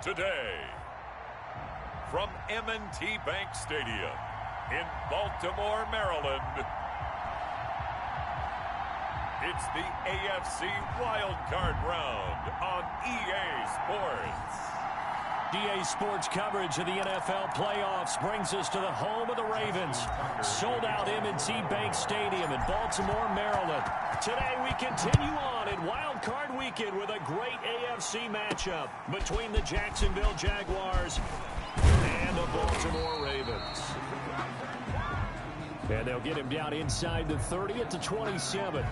today. From M&T Bank Stadium in Baltimore, Maryland, it's the AFC Wildcard Round on EA Sports. EA Sports coverage of the NFL playoffs brings us to the home of the Ravens. Sold out M&T Bank Stadium in Baltimore, Maryland. Today we continue on in Wild Card Weekend with a great AFC matchup between the Jacksonville Jaguars and the Baltimore Ravens. And they'll get him down inside the 30 at the 27.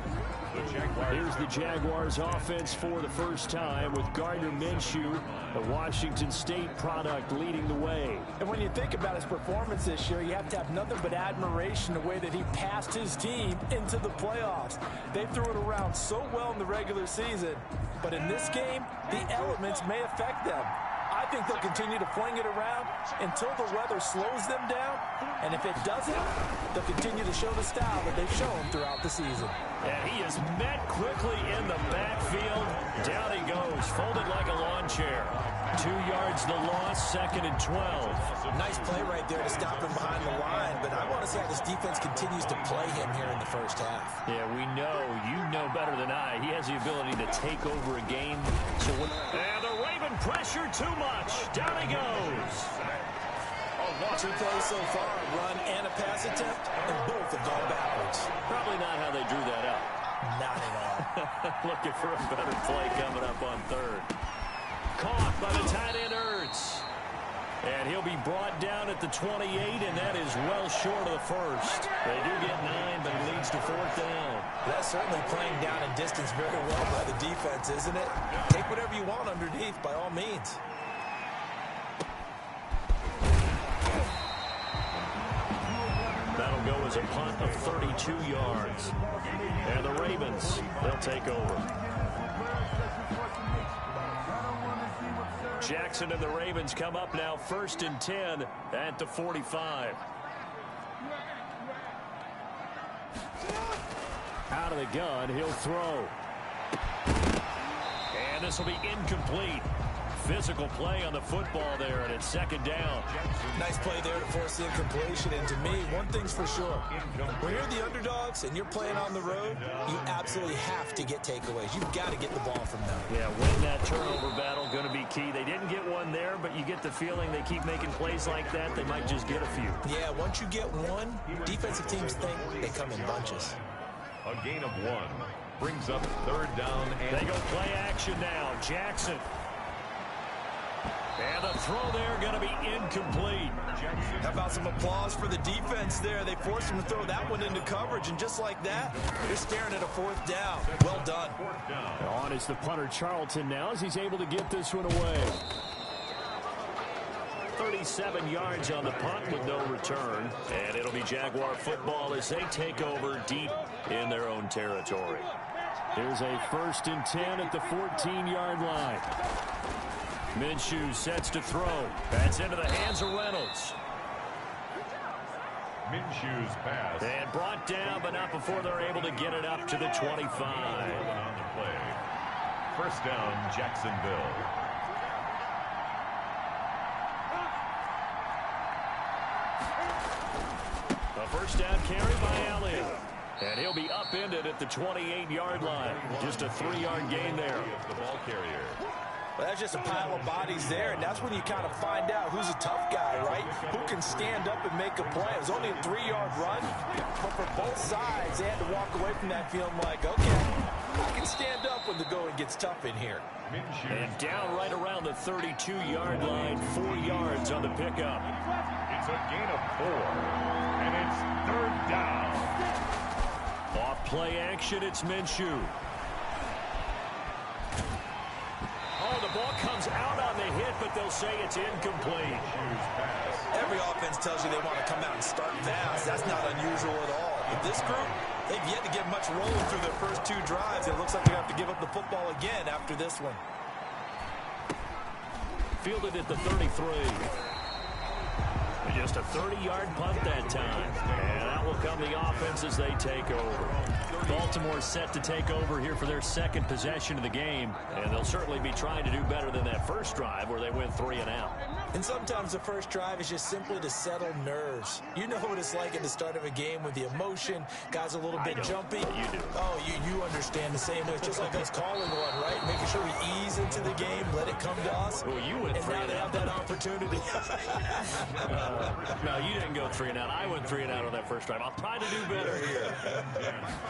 Here's the Jaguars offense for the first time with Gardner Minshew, the Washington State product, leading the way. And when you think about his performance this year, you have to have nothing but admiration the way that he passed his team into the playoffs. They threw it around so well in the regular season, but in this game, the elements may affect them. I think they'll continue to fling it around until the weather slows them down. And if it doesn't, they'll continue to show the style that they've shown throughout the season. And he is met quickly in the backfield. Down he goes, folded like a lawn chair. 2 yards the loss, 2nd and 12. Nice play right there to stop him behind the line, but I want to see how this defense continues to play him here in the first half. Yeah, we know. You know better than I. He has the ability to take over a game. And the Raven pressure too much. Down he goes. 2 plays so far, run and a pass attempt, and both have gone backwards. Probably not how they drew that up. Not at all. Looking for a better play coming up on 3rd. Caught by the tight end Ertz. And he'll be brought down at the 28, and that is well short of the first. They do get 9, but it leads to 4th down. That's certainly playing down in distance very well by the defense, isn't it? Take whatever you want underneath, by all means. That'll go as a punt of 32 yards. And the Ravens, they'll take over. Jackson and the Ravens come up now 1st and 10 at the 45. Out of the gun, he'll throw. And this will be incomplete. Physical play on the football there, and it's 2nd down. Nice play there to force the incompletion, and to me, one thing's for sure. When you're the underdogs and you're playing on the road, you absolutely have to get takeaways. You've got to get the ball from them. Yeah, win that turnover battle, going to be key. They didn't get one there, but you get the feeling they keep making plays like that, they might just get a few. Yeah, once you get one, defensive teams think they come in bunches. A gain of 1 brings up 3rd down. And they go play action now. Jackson. And the throw there going to be incomplete. How about some applause for the defense there? They forced him to throw that one into coverage, and just like that, you're staring at a 4th down. Well done. On is the punter Charlton now as he's able to get this one away. 37 yards on the punt with no return. And it'll be Jaguar football as they take over deep in their own territory. Here's a 1st and 10 at the 14-yard line. Minshew sets to throw. That's into the hands of Reynolds. Minshew's pass. And brought down, but not before they're able to get it up to the 25. On the play. 1st down, Jacksonville. A 1st down carry by Elliott. And he'll be upended at the 28-yard line. Just a 3-yard gain there. The ball carrier. Well, that's just a pile of bodies there, and that's when you kind of find out who's a tough guy, right? Who can stand up and make a play. It was only a 3-yard run, but for both sides, they had to walk away from that feeling like, okay, I can stand up when the going gets tough in here. And down right around the 32-yard line, 4 yards on the pickup. It's a gain of 4, and it's 3rd down. Off play action, it's Minshew. Oh, the ball comes out on the hit, but they'll say it's incomplete. Every offense tells you they want to come out and start fast. That's not unusual at all. But this group, they've yet to get much rolling through their first 2 drives. It looks like they have to give up the football again after this one. Fielded at the 33. Just a 30-yard punt that time. And that will come the offense as they take over. Baltimore set to take over here for their second possession of the game. And they'll certainly be trying to do better than that first drive where they went 3 and out. And sometimes the first drive is just simply to settle nerves. You know what it's like at the start of a game with the emotion. Guys a little bit jumpy. You do. Oh, you understand the same way. It's just like us calling one, right? Making sure we ease into the game, let it come to us. Well, you went 3 and now they have that opportunity. No, you didn't go 3 and out. I went 3 and out on that first drive. I'll try to do better here.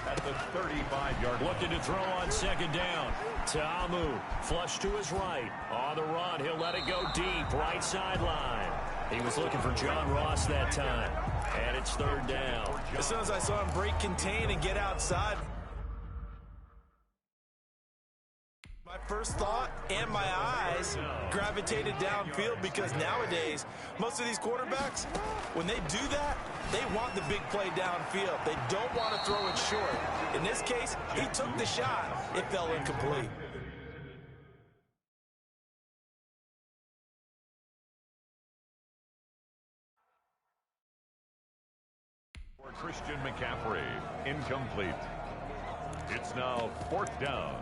At the 35-yard line. Looking to throw on second down. Ta'amu, flush to his right. On the run, he'll let it go deep, right sideline. He was looking for John Ross that time. And it's third down. As soon as I saw him break contain and get outside, my first thought and my eyes gravitated downfield, because nowadays, most of these quarterbacks, when they do that, they want the big play downfield. They don't want to throw it short. In this case, he took the shot. It fell incomplete. For Christian McCaffrey, incomplete. It's now 4th down.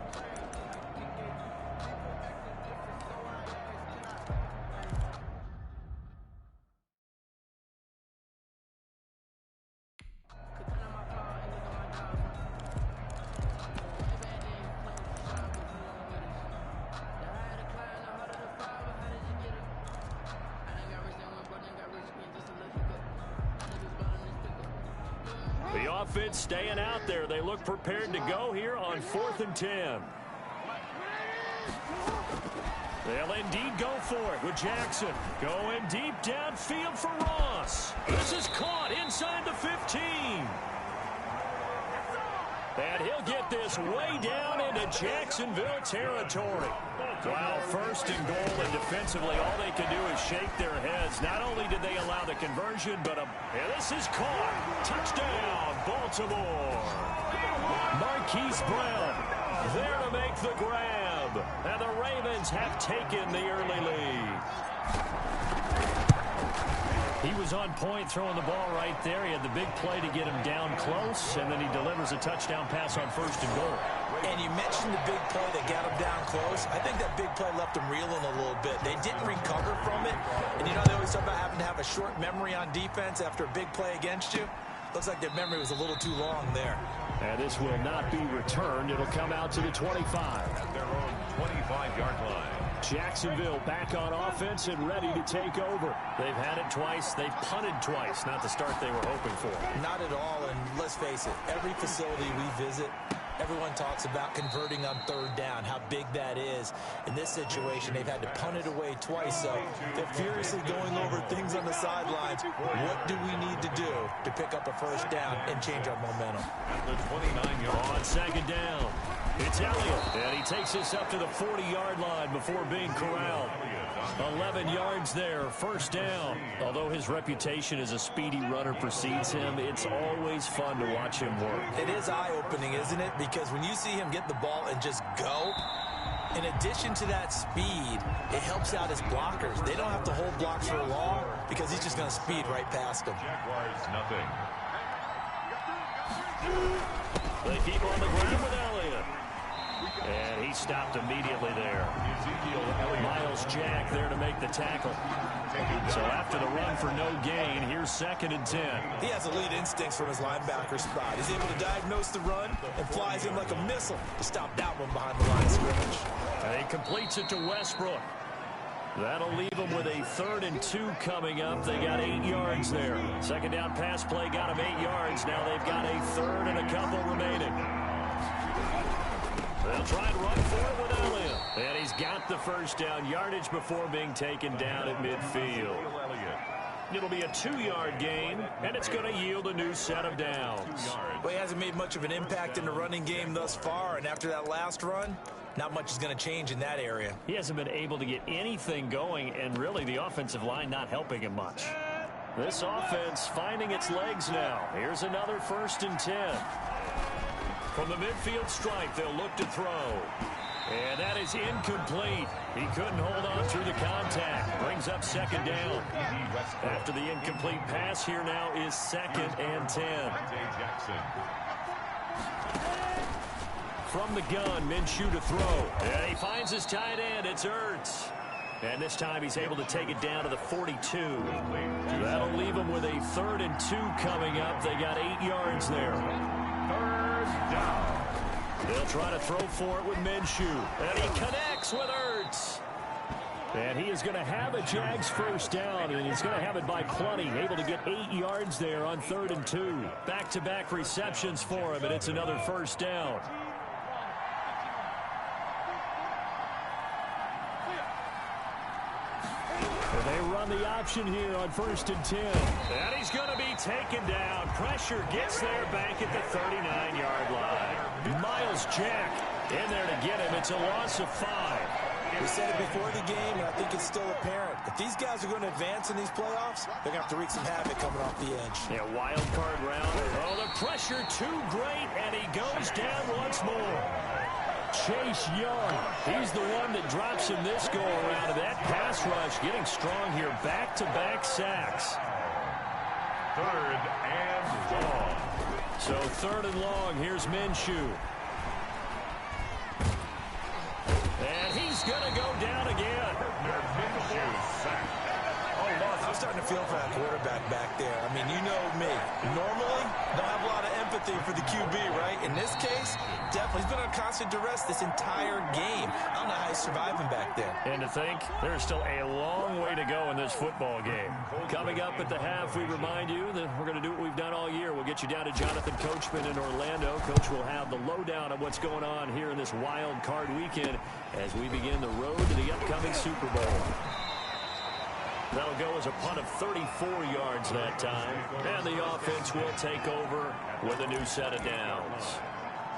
The offense staying out there. They look prepared to go here on 4th and 10. They'll indeed go for it with Jackson. Going deep downfield for Ross. This is caught inside the 15. And he'll get this way down into Jacksonville territory. Well, 1st and goal, and defensively, all they can do is shake their heads. Not only did they allow the conversion, but this is caught. Touchdown, Baltimore. Marquise Brown there to make the grab. And the Ravens have taken the early lead. He was on point throwing the ball right there. He had the big play to get him down close, and then he delivers a touchdown pass on 1st and goal. And you mentioned the big play that got him down close. I think that big play left him reeling a little bit. They didn't recover from it. And you know, they always talk about having to have a short memory on defense after a big play against you. Looks like their memory was a little too long there. And this will not be returned. It'll come out to the 25. At their own 25-yard line. Jacksonville back on offense and ready to take over. They've had it twice. They've punted twice. Not the start they were hoping for. Not at all. And let's face it, every facility we visit, everyone talks about converting on 3rd down, how big that is. In this situation, they've had to punt it away twice, so they're furiously going over things on the sidelines. What do we need to do to pick up a 1st down and change our momentum? At the 29-yard On second down, it's Elliott, and he takes us up to the 40-yard line before being corralled. 11 yards there, 1st down. Although his reputation as a speedy runner precedes him, it's always fun to watch him work. It is eye-opening, isn't it? Because when you see him get the ball and just go, in addition to that speed, it helps out his blockers. They don't have to hold blocks for long because he's just going to speed right past them. Jaguars, nothing. They keep on the ground with Elliott. And he stopped immediately there. Miles Jack there to make the tackle. So after the run for no gain, here's 2nd and 10. He has elite instincts from his linebacker spot. He's able to diagnose the run and flies in like a missile to stop that one behind the line of scrimmage. And he completes it to Westbrook. That'll leave them with a 3rd and 2 coming up. They got 8 yards there. Second down pass play got them 8 yards. Now they've got a 3rd and a couple remaining. They'll try and run for it with Elliott. And he's got the 1st down, yardage before being taken down at midfield. It'll be a 2-yard gain, and it's going to yield a new set of downs. Well, he hasn't made much of an impact in the running game thus far, and after that last run, not much is going to change in that area. He hasn't been able to get anything going, and really the offensive line not helping him much. This offense finding its legs now. Here's another 1st and 10. From the midfield stripe, they'll look to throw. And that is incomplete. He couldn't hold on through the contact. Brings up second down. After the incomplete pass, here now is 2nd and 10. From the gun, Minshew to throw. And he finds his tight end. It's Ertz. And this time he's able to take it down to the 42. That'll leave him with a 3rd and 2 coming up. They got 8 yards there. 3rd down. They'll try to throw for it with Minshew. And he connects with Ertz. And he is going to have a Jags first down, and he's going to have it by plenty. Able to get 8 yards there on 3rd and 2. Back-to-back receptions for him, and it's another first down. And they run the option here on 1st and 10. And he's going to be taken down. Pressure gets there back at the 39-yard line. Miles Jack in there to get him. It's a loss of 5. We said it before the game, and I think it's still apparent. If these guys are going to advance in these playoffs, they're going to have to wreak some havoc coming off the edge. Yeah, wild card round. Oh, the pressure too great, and he goes down once more. Chase Young, he's the one that drops him this go-around. And that pass rush getting strong here. Back-to-back sacks. 3rd and long. So 3rd and long, here's Minshew. And he's going to go down again. Minshew sacked. I'm starting to feel for that quarterback back there. I mean, you know me. Normally, don't have a lot of empathy for the QB, right? In this case, definitely. He's been on constant duress this entire game. I don't know how he's surviving back there. And to think, there's still a long way to go in this football game. Coming up at the half, we remind you that we're going to do what we've done all year. We'll get you down to Jonathan Coachman in Orlando. Coach will have the lowdown of what's going on here in this wild card weekend as we begin the road to the upcoming Super Bowl. That'll go as a punt of 34 yards that time. And the offense will take over with a new set of downs.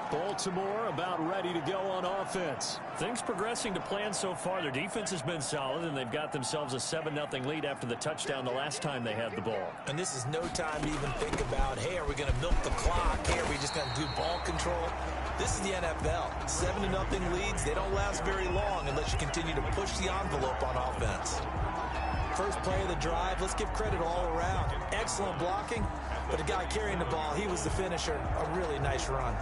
Baltimore about ready to go on offense. Things progressing to plan so far. Their defense has been solid, and they've got themselves a 7-0 lead after the touchdown the last time they had the ball. And this is no time to even think about, hey, are we going to milk the clock? Hey, are we just going to do ball control? This is the NFL. 7-0 leads, they don't last very long unless you continue to push the envelope on offense. First play of the drive, let's give credit all around. Excellent blocking, but the guy carrying the ball, he was the finisher. A really nice run.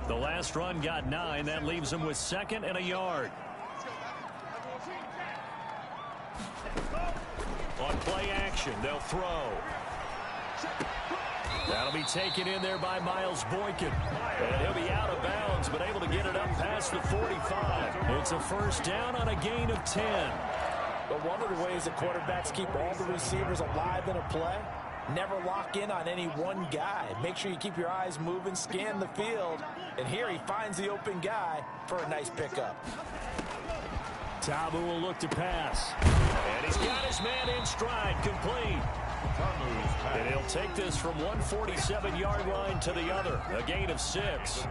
The last run got 9. That leaves him with 2nd and a yard. On play action, they'll throw. That'll be taken in there by Miles Boykin. And he'll be out of bounds, but able to get it up past the 45. It's a first down on a gain of 10. But one of the ways that quarterbacks keep all the receivers alive in a play, never lock in on any one guy. Make sure you keep your eyes moving, scan the field. And here he finds the open guy for a nice pickup. Tabu will look to pass. And he's got his man in stride, complete. And he'll take this from 147-yard line to the other. A gain of 6.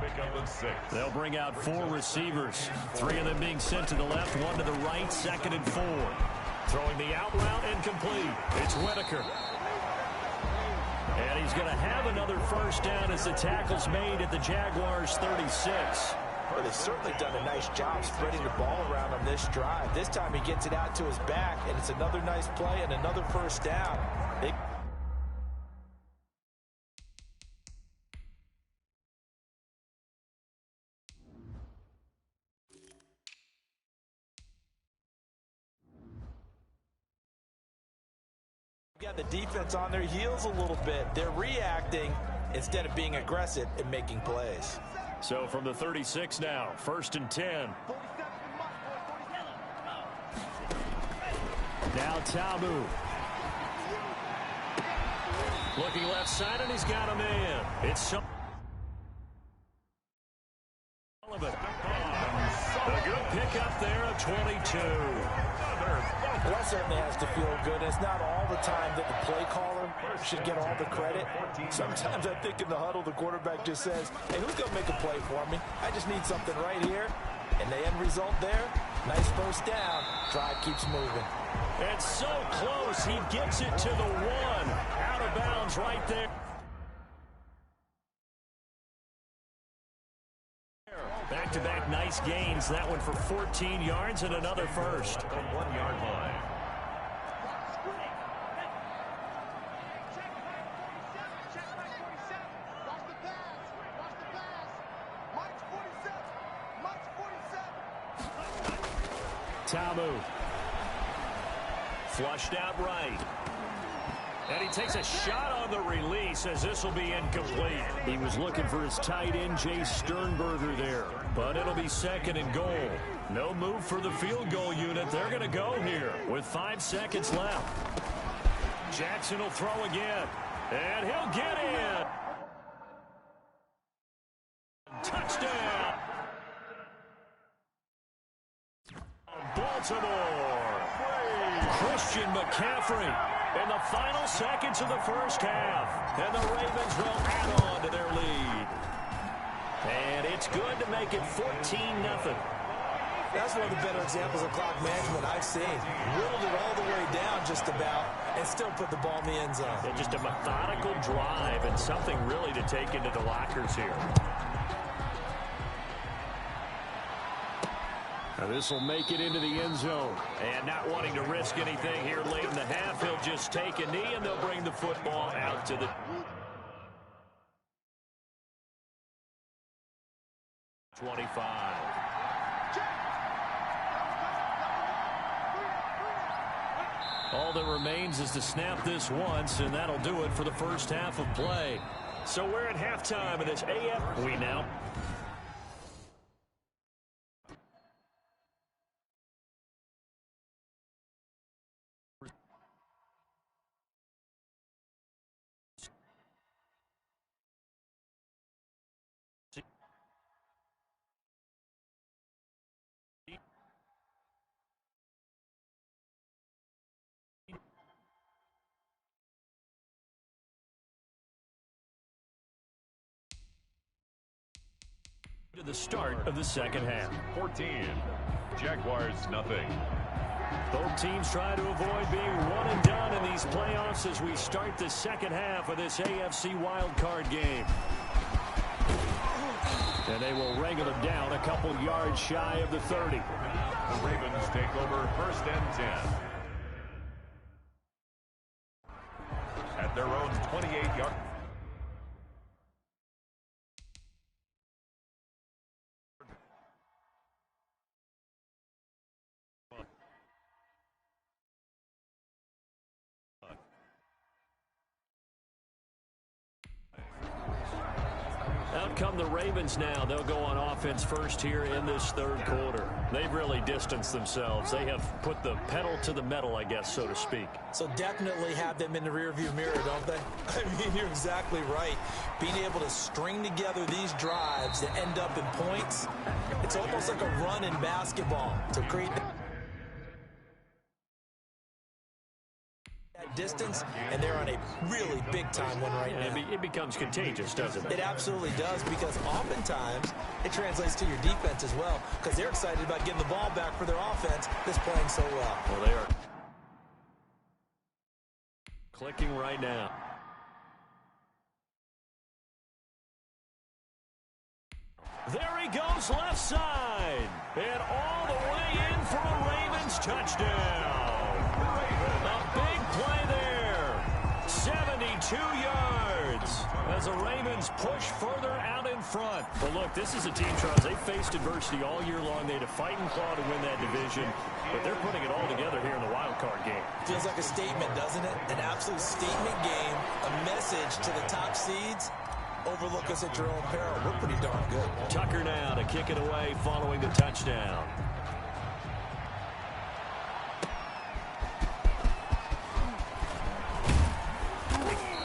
They'll bring out 4 receivers. 3 of them being sent to the left, 1 to the right, 2nd and 4. Throwing the out route incomplete. It's Whitaker. And he's going to have another first down as the tackle's made at the Jaguars' 36. Well, they've certainly done a nice job spreading the ball around on this drive. This time he gets it out to his back, and it's another nice play and another first down. Got the defense on their heels a little bit. They're reacting instead of being aggressive and making plays. So from the 36 now, 1st and 10. Now Tabu. Looking left side, and he's got a man. It's Sullivan. A good pickup there of 22. Well, that certainly has to feel good. It's not all the time that the play caller should get all the credit. Sometimes I think in the huddle, the quarterback just says, hey, who's going to make a play for me? I just need something right here. And the end result there, Nice first down. Drive keeps moving. It's so close. He gets it to the 1. Out of bounds right there. Back-to-back nice gains. That one for 14 yards and another first. 1 yard line. Tamu. Flushed out right. And he takes a shot on the release as this will be incomplete. He was looking for his tight end, Jay Sternberger there. But it'll be 2nd and goal. No move for the field goal unit. They're going to go here with 5 seconds left. Jackson will throw again. And he'll get in. Touchdown. Baltimore. Christian McCaffrey in the final seconds of the first half. And the Ravens will add on to their lead. And it's good to make it 14-0. That's one of the better examples of clock management I've seen. Whittled it all the way down just about and still put the ball in the end zone. Yeah, just a methodical drive and something really to take into the lockers here. Now this will make it into the end zone. And not wanting to risk anything here late in the half, he'll just take a knee and they'll bring the football out to the 25. All that remains is to snap this once, and that'll do it for the first half of play. So we're at halftime of this AF. We now. To the start of the second half. 14. Jaguars nothing. Both teams try to avoid being one and done in these playoffs as we start the second half of this AFC wildcard game. And they will wrangle it down a couple yards shy of the 30. The Ravens take over 1st and 10. At their own 28-yard. Out come the Ravens now. They'll go on offense first here in this third quarter. They've really distanced themselves. They have put the pedal to the metal, I guess, so to speak. So definitely have them in the rearview mirror, don't they? I mean, you're exactly right. Being able to string together these drives that end up in points, it's almost like a run in basketball to create that distance, and they're on a really big-time one right now. It becomes contagious, doesn't it? It absolutely does, because oftentimes it translates to your defense as well, because they're excited about getting the ball back for their offense that's playing so well. Well, they are clicking right now. There he goes left side, and all the way in for a Ravens touchdown. A big play there. 72 yards as the Ravens push further out in front. But look, this is a team, Charles, they faced adversity all year long. They had to fight and claw to win that division, but they're putting it all together here in the wild card game. Feels like a statement, doesn't it? An absolute statement game, a message to the top seeds. Overlook us at your own peril. We're pretty darn good. Tucker now to kick it away following the touchdown.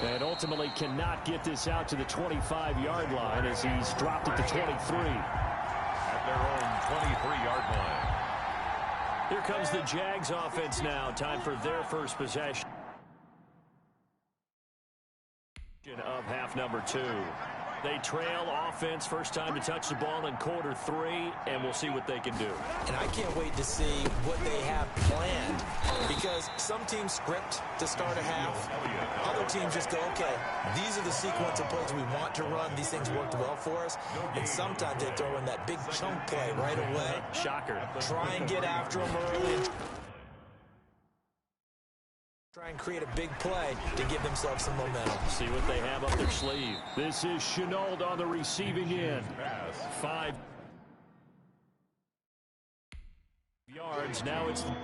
And ultimately cannot get this out to the 25-yard line as he's dropped it to 23. At their own 23-yard line. Here comes the Jags offense now. Time for their first possession of half number 2. They trail offense, first time to touch the ball in quarter 3, and we'll see what they can do. And I can't wait to see what they have planned, because some teams script to start a half. Other teams just go, okay, these are the sequence of plays we want to run. These things worked well for us. And sometimes they throw in that big chunk play right away. Shocker. Try and get after them early. Try and create a big play to give themselves some momentum. See what they have up their sleeve. This is Chenault on the receiving end. 5 yards. Now it's 5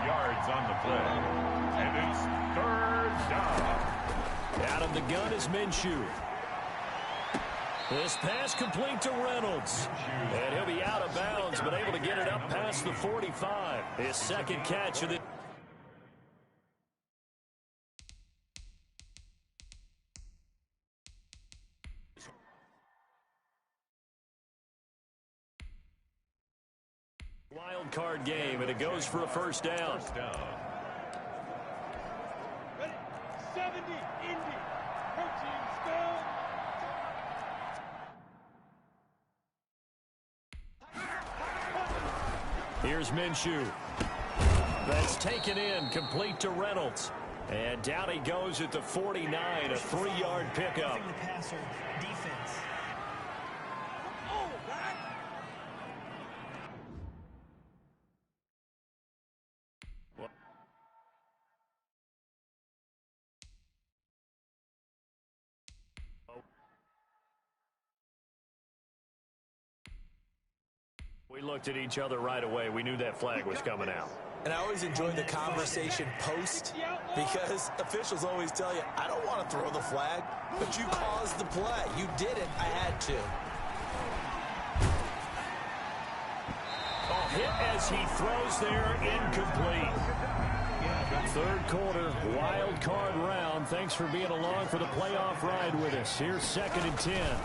yards on the play. And it's 3rd down. out of the gun is Minshew. This pass complete to Reynolds. And he'll be out of bounds, but able to get it up past the 45. His second catch of the... wild card game, and it goes for a first down. Ready? 70, Indy. Protein spell. Here's Minshew. That's taken in, complete to Reynolds. And down he goes at the 49, a 3-yard pickup. The passer, defense. Oh, right. We looked at each other right away. We knew that flag was coming out. And I always enjoy the conversation post, because officials always tell you, I don't want to throw the flag, but you caused the play. You did it. I had to. Oh, hit as he throws there, incomplete. Third quarter, wild card round. Thanks for being along for the playoff ride with us. Here's 2nd and 10.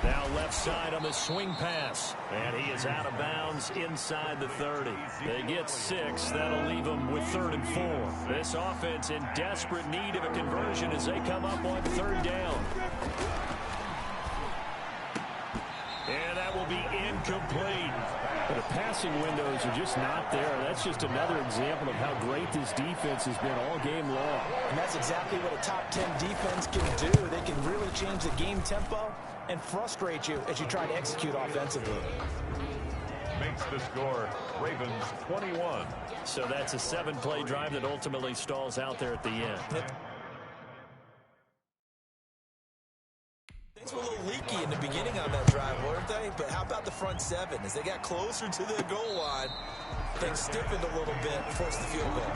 Now left side on the swing pass. And he is out of bounds inside the 30. They get 6. That'll leave them with 3rd and 4. This offense in desperate need of a conversion as they come up on 3rd down. And that will be incomplete. But the passing windows are just not there. That's just another example of how great this defense has been all game long. And that's exactly what a top 10 defense can do. They can really change the game tempo and frustrate you as you try to execute offensively. Makes the score Ravens 21. So that's a 7-play drive that ultimately stalls out there at the end. Things were a little leaky in the beginning on that drive, weren't they? But how about the front 7? As they got closer to the goal line, things stiffened a little bit, forced the field goal.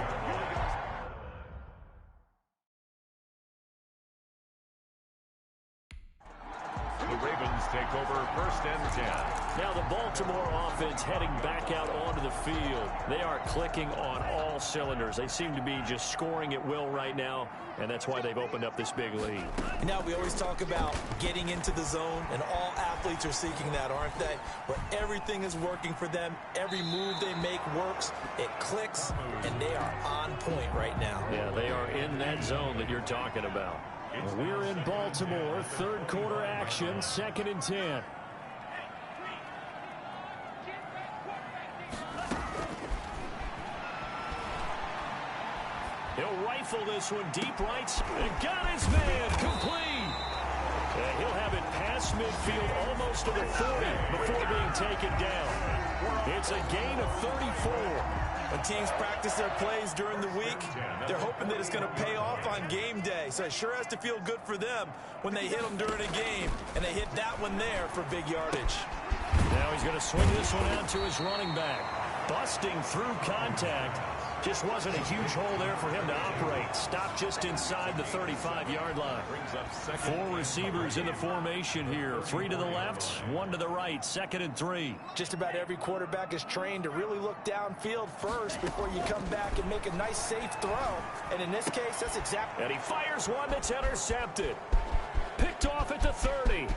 The Ravens take over 1st and 10. Now the Baltimore offense heading back out onto the field. They are clicking on all cylinders. They seem to be just scoring at will right now, and that's why they've opened up this big lead. Now, we always talk about getting into the zone, and all athletes are seeking that, aren't they? Where everything is working for them. Every move they make works. It clicks, and they are on point right now. Yeah, they are in that zone that you're talking about. We're in Baltimore, 3rd quarter action, 2nd and 10. He'll rifle this one deep right. And got his man complete. And he'll have it past midfield almost to the 40 before being taken down. It's a gain of 34. When teams practice their plays during the week, they're hoping that it's going to pay off on game day. So it sure has to feel good for them when they hit them during a game. And they hit that one there for big yardage. Now he's going to swing this one out to his running back. Busting through contact. Just wasn't a huge hole there for him to operate. Stopped just inside the 35-yard line. 4 receivers in the formation here. 3 to the left, 1 to the right. 2nd and 3. Just about every quarterback is trained to really look downfield first before you come back and make a nice, safe throw. And in this case, that's exactly... And he fires one that's intercepted. Picked off at the 30.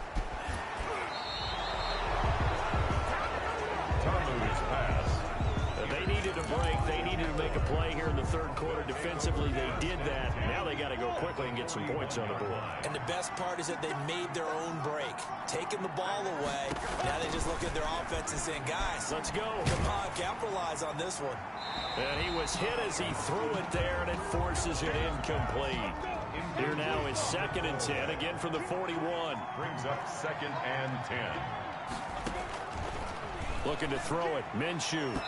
Tamu's pass get some points on the board. And the best part is that they made their own break. Taking the ball away. Now they just look at their offense and saying, guys, let's go. Come on, capitalize on this one. And he was hit as he threw it there, and it forces it incomplete. Here now is 2nd and 10, again from the 41. Brings up 2nd and 10. Looking to throw it, Minshew.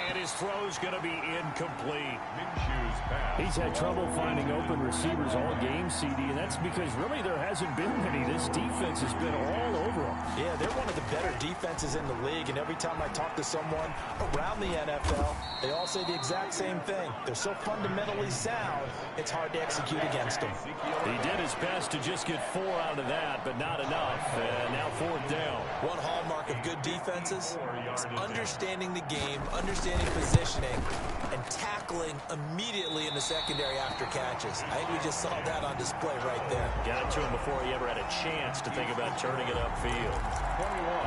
And his throw's going to be incomplete. Minshew's pass. He's had trouble finding open receivers all game, CD, and that's because really there hasn't been many. This defense has been all over them. Yeah, they're one of the better defenses in the league, and every time I talk to someone around the NFL, they all say the exact same thing. They're so fundamentally sound, it's hard to execute against them. He did his best to just get 4 out of that, but not enough. And now 4th down. One hallmark of good defenses is understanding the game, understanding positioning, and tackling immediately in the secondary after catches. I think we just saw that on display right there. Got it to him before he ever had a chance to think about turning it upfield.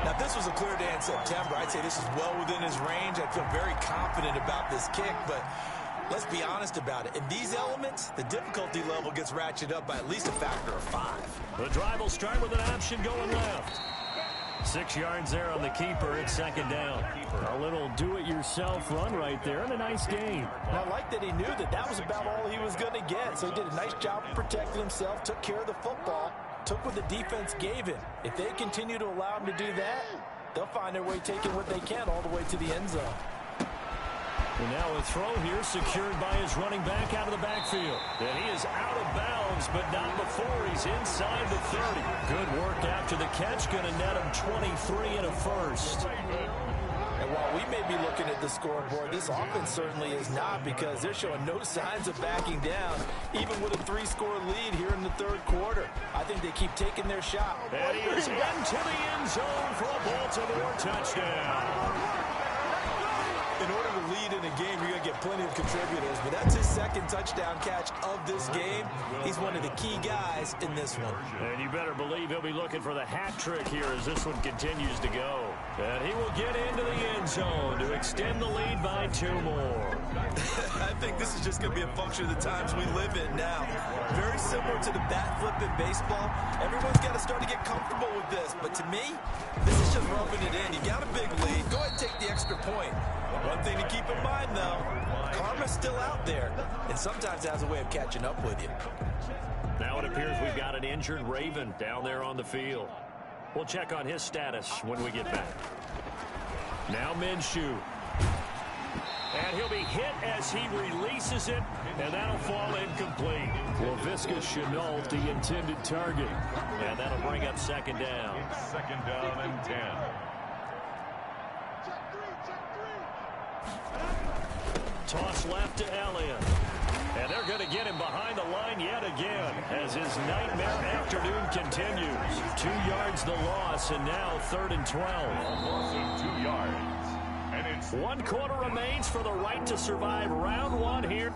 Now, if this was a clear day in September, I'd say this is well within his range. I feel very confident about this kick, but let's be honest about it. In these elements, the difficulty level gets ratcheted up by at least a factor of 5. The drive will start with an option going left. 6 yards there on the keeper. It's 2nd down. A little do-it-yourself run right there and a nice gain. And I like that he knew that that was about all he was going to get. So he did a nice job of protecting himself, took care of the football, took what the defense gave him. If they continue to allow him to do that, they'll find their way taking what they can all the way to the end zone. And now a throw here secured by his running back out of the backfield. And he is out of bounds, but not before he's inside the 30. Good work after the catch. Going to net him 23 and a first. And while we may be looking at the scoreboard, this offense certainly is not, because they're showing no signs of backing down, even with a 3-score lead here in the 3rd quarter. I think they keep taking their shot. And he is into the end zone for a Baltimore touchdown. In order to lead in a game, you're going to get plenty of contributors, but that's his 2nd touchdown catch of this game. He's one of the key guys in this one. And you better believe he'll be looking for the hat trick here as this one continues to go. And he will get into the end zone to extend the lead by 2 more. I think this is just going to be a function of the times we live in now. Very similar to the bat flip in baseball. Everyone's got to start to get comfortable with this, but to me, this is just rubbing it in. You got a big lead. Go ahead and take the extra point. One thing to keep in mind, though, karma's still out there, and sometimes has a way of catching up with you. Now it appears we've got an injured Raven down there on the field. We'll check on his status when we get back. Now Minshew. And he'll be hit as he releases it, and that'll fall incomplete. LaVisca Chenault, the intended target. And that'll bring up 2nd down. 2nd down and 10. Toss left to Elliott. And they're going to get him behind the line yet again as his nightmare afternoon continues. 2 yards the loss, and now 3rd and 12. Loss of 2 yards. And it's 1 quarter remains for the right to survive round 1 here.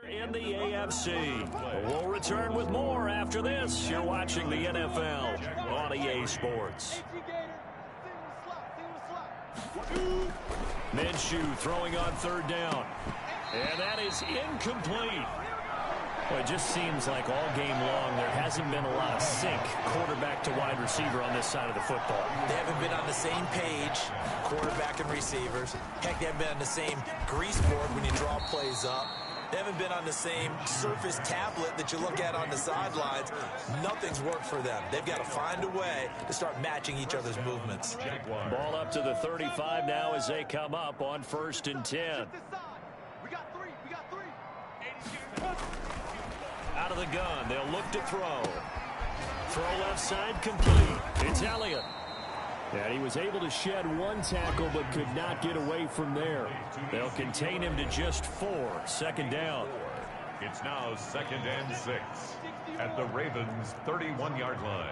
In the AFC. We'll return with more after this. You're watching the NFL on EA Sports. Minshew throwing on 3rd down. And that is incomplete. Well, it just seems like all game long there hasn't been a lot of sync quarterback to wide receiver on this side of the football. They haven't been on the same page, quarterback and receivers. Heck, they haven't been on the same grease board when you draw plays up. They haven't been on the same Surface tablet that you look at on the sidelines. Nothing's worked for them. They've got to find a way to start matching each other's movements. Ball up to the 35 now as they come up on 1st and 10. We got 3. Out of the gun, they'll look to throw. Throw left side complete. It's Elliott. And he was able to shed 1 tackle but could not get away from there. They'll contain him to just 4. 2nd down. It's now 2nd and 6 at the Ravens' 31-yard line.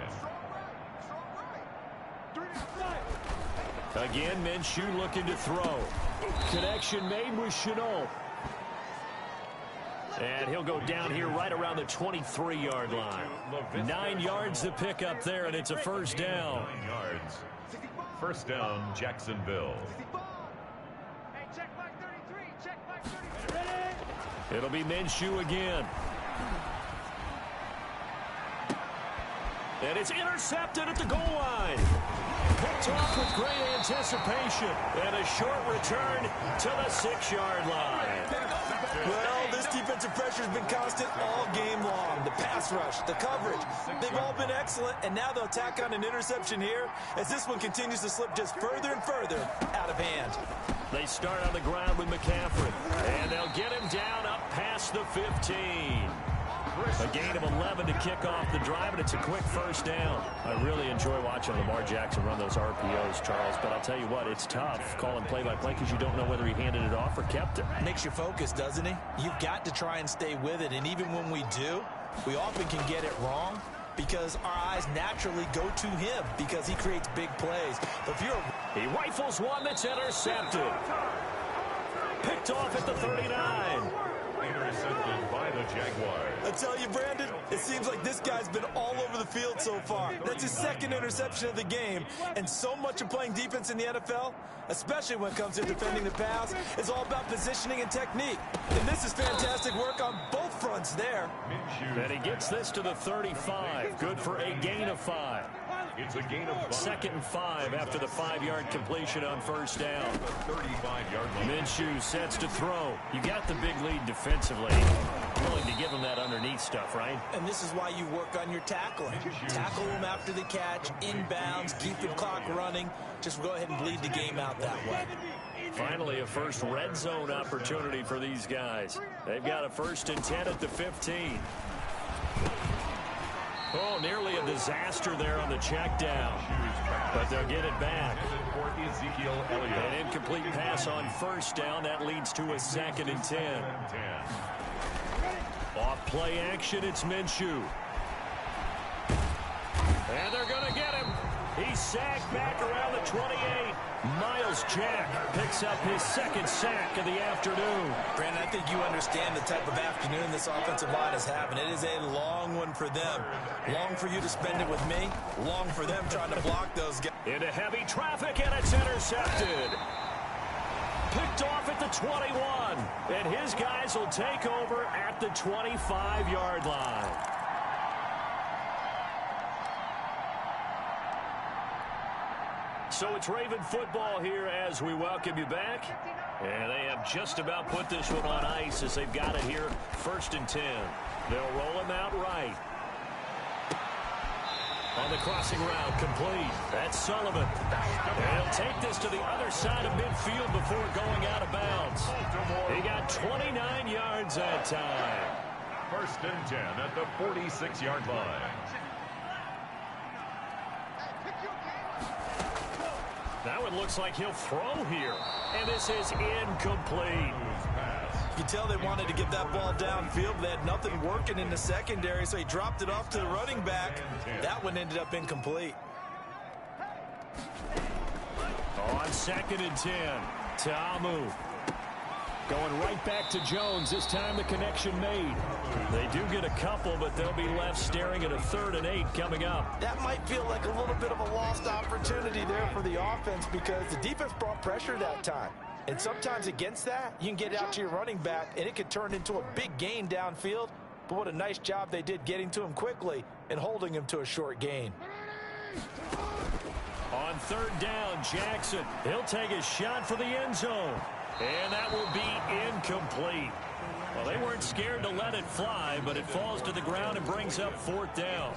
Again, Minshew looking to throw. Connection made with Chenault. And he'll go down here right around the 23-yard line. 9 yards to pick up there, and it's a first down. 9 yards. First down, Jacksonville. Hey, check mark 33. Check mark 33. It'll be Minshew again. And it's intercepted at the goal line. Picked off with great anticipation. And a short return to the 6-yard line. Well, this defensive pressure has been constant all game long. The pass rush, the coverage, they've all been excellent, and now they'll tack on an interception here as this one continues to slip just further and further out of hand. They start on the ground with McCaffrey, and they'll get him down up past the 15. A gain of 11 to kick off the drive, and it's a quick first down. I really enjoy watching Lamar Jackson run those RPOs, Charles, but I'll tell you what, it's tough calling play-by-play because you don't know whether he handed it off or kept it. Makes you focus, doesn't he? You've got to try and stay with it, and even when we do, we often can get it wrong because our eyes naturally go to him because he creates big plays. But if you're He rifles one that's intercepted. Picked off at the 39. Intercepted by the Jaguars. I tell you, Brandon, it seems like this guy's been all over the field so far. That's his second interception of the game, and so much of playing defense in the NFL, especially when it comes to defending the pass, is all about positioning and technique. And this is fantastic work on both fronts there. Minshew. And he gets this to the 35. Good for a gain of 5. It's a gain of 5. 2nd and 5 after the 5-yard completion on first down. 35-yard line. Minshew sets to throw. You got the big lead defensively. Willing to give him that underneath stuff, right? And this is why you work on your tackling. Tackle him after the catch, inbounds, keep the clock running. Just go ahead and bleed the game out that way. Finally, a first red zone opportunity for these guys. They've got a 1st and 10 at the 15. Oh, nearly a disaster there on the check down. But they'll get it back. For Ezekiel Elliott. An incomplete pass on first down. That leads to a 2nd and 10. Off play action, it's Minshew. And they're going to get him. He's sacked back around the 28. Myles Jack picks up his 2nd sack of the afternoon. Brandon, I think you understand the type of afternoon this offensive line is having. It is a long one for them. Long for you to spend it with me. Long for them trying to block those guys. Into heavy traffic, and it's intercepted. Picked off at the 21. And his guys will take over at the 25-yard line. So it's Raven football here as we welcome you back. And they have just about put this one on ice as they've got it here. 1st and 10. They'll roll him out right. On the crossing route, complete. That's Sullivan. And he'll take this to the other side of midfield before going out of bounds. He got 29 yards that time. 1st and 10 at the 46-yard line. That one looks like he'll throw here. And this is incomplete. You tell they wanted to get that ball downfield. They had nothing working in the secondary, so he dropped it off to the running back. That one ended up incomplete. On 2nd and 10, Ta'amu. Going right back to Jones. This time the connection made. They do get a couple, but they'll be left staring at a 3rd and 8 coming up. That might feel like a little bit of a lost opportunity there for the offense because the defense brought pressure that time. And sometimes against that, you can get out to your running back, and it could turn into a big gain downfield. But what a nice job they did getting to him quickly and holding him to a short gain. On 3rd down, Jackson. He'll take a shot for the end zone. And that will be incomplete. Well, they weren't scared to let it fly, but it falls to the ground and brings up 4th down.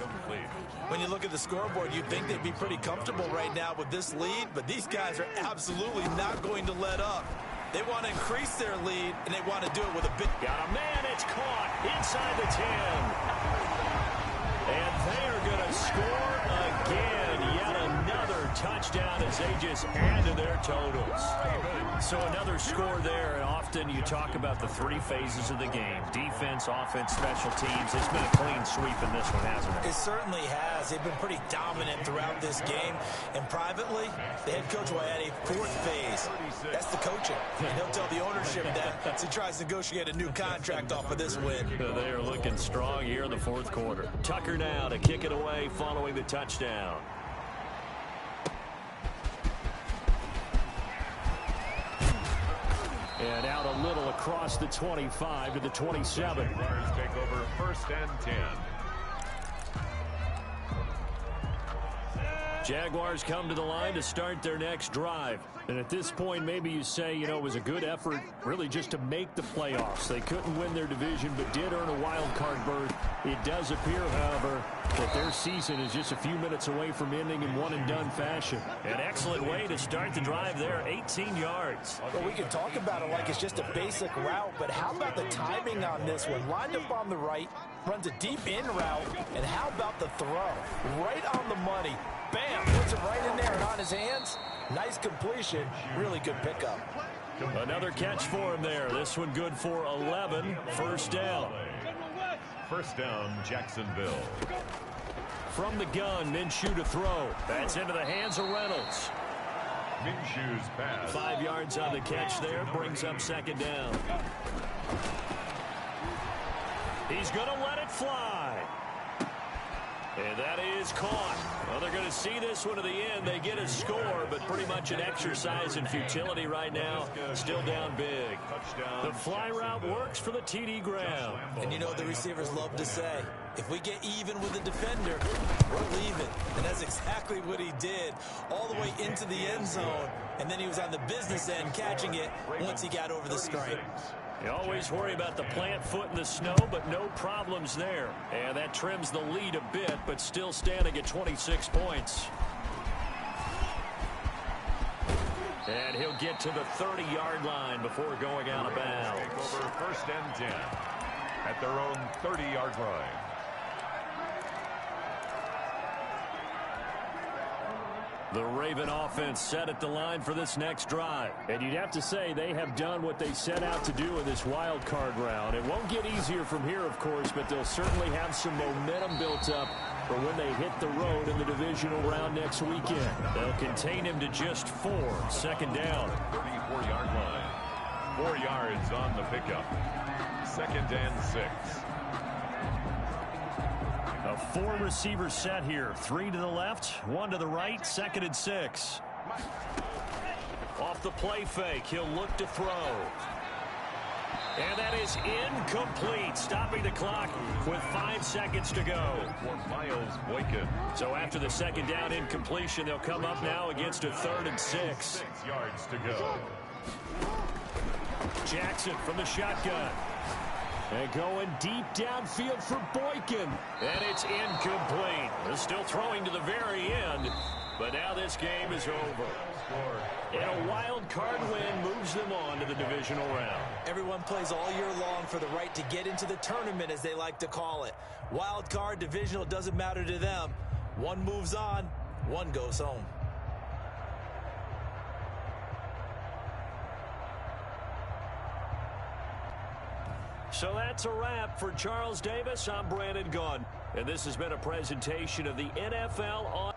When you look at the scoreboard, you'd think they'd be pretty comfortable right now with this lead, but these guys are absolutely not going to let up. They want to increase their lead, and they want to do it with a big... Got a man, it's caught inside the 10. And they are going to score again. Yet another touchdown touchdown as they just add to their totals. So another score there, and often you talk about the three phases of the game: defense, offense, special teams. It's been a clean sweep in this one, hasn't it? It certainly has. They've been pretty dominant throughout this game. And privately, the head coach will add a fourth phase. That's the coaching. And he'll tell the ownership that as he tries to negotiate a new contract off of this win. They are looking strong here in the fourth quarter. Tucker now to kick it away following the touchdown. And out a little across the 25 to the 27. Jaguars take over 1st and 10. Jaguars come to the line to start their next drive. And at this point, maybe you say, you know, it was a good effort really just to make the playoffs. They couldn't win their division, but did earn a wild card berth. It does appear, however, that their season is just a few minutes away from ending in one-and-done fashion. An excellent way to start the drive there, 18 yards. Well, we can talk about it like it's just a basic route, but how about the timing on this one? Lined up on the right, runs a deep in route, and how about the throw? Right on the money. Bam, puts it right in there and on his hands. Nice completion, really good pickup. Another catch for him there. This one good for 11, 1st down. 1st down, Jacksonville. From the gun, Minshew to throw. That's into the hands of Reynolds. Minshew's pass. 5 yards on the catch there, brings up 2nd down. He's going to let it fly. And that is caught. Well, they're going to see this one to the end. They get a score, but pretty much an exercise in futility right now. Still down big. The fly route works for the TD ground. And you know what the receivers love to say? If we get even with the defender, we're leaving. And that's exactly what he did, all the way into the end zone. And then he was on the business end catching it once he got over the stripe. You always worry about the plant foot in the snow, but no problems there. And that trims the lead a bit, but still standing at 26 points. And he'll get to the 30-yard line before going out of bounds. Take over 1st and 10 at their own 30-yard line. The Raven offense set at the line for this next drive. And you'd have to say they have done what they set out to do in this wild card round. It won't get easier from here, of course, but they'll certainly have some momentum built up for when they hit the road in the divisional round next weekend. They'll contain him to just 4. 2nd down. 34-yard line. 4 yards on the pickup. 2nd and 6. A 4-receiver set here. 3 to the left, 1 to the right, 2nd and 6. Off the play fake, he'll look to throw. And that is incomplete, stopping the clock with 5 seconds to go. For Miles Boykin. So after the 2nd down incompletion, they'll come up now against a 3rd and 6. 6 yards to go. Jackson from the shotgun. And going deep downfield for Boykin. And it's incomplete. They're still throwing to the very end. But now this game is over. And a wild card win moves them on to the divisional round. Everyone plays all year long for the right to get into the tournament, as they like to call it. Wild card, divisional, doesn't matter to them. One moves on, one goes home. So that's a wrap for Charles Davis. I'm Brandon Gaudin. And this has been a presentation of the NFL on